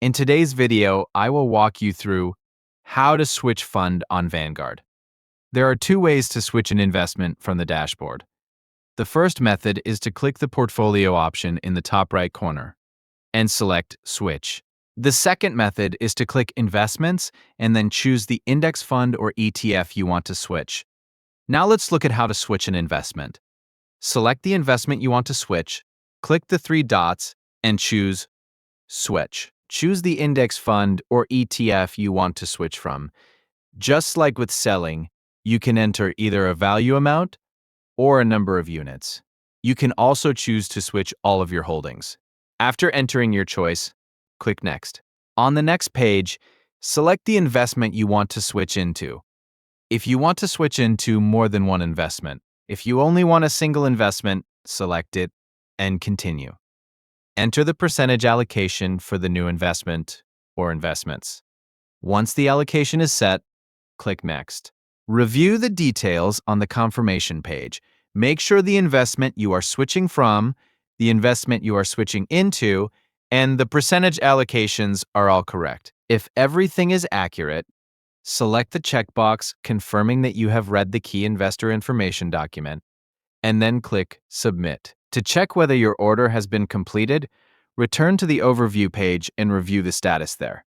In today's video, I will walk you through how to switch fund on Vanguard. There are two ways to switch an investment from the dashboard. The first method is to click the portfolio option in the top right corner and select Switch. The second method is to click Investments and then choose the index fund or ETF you want to switch. Now let's look at how to switch an investment. Select the investment you want to switch, click the three dots, and choose Switch. Choose the index fund or ETF you want to switch from. Just like with selling, you can enter either a value amount or a number of units. You can also choose to switch all of your holdings. After entering your choice, click Next. On the next page, select the investment you want to switch into. If you want to switch into more than one investment, if you only want a single investment, select it and continue. Enter the percentage allocation for the new investment or investments. Once the allocation is set, click Next. Review the details on the confirmation page. Make sure the investment you are switching from, the investment you are switching into, and the percentage allocations are all correct. If everything is accurate, select the checkbox confirming that you have read the key investor information document, and then click Submit. To check whether your order has been completed, return to the overview page and review the status there.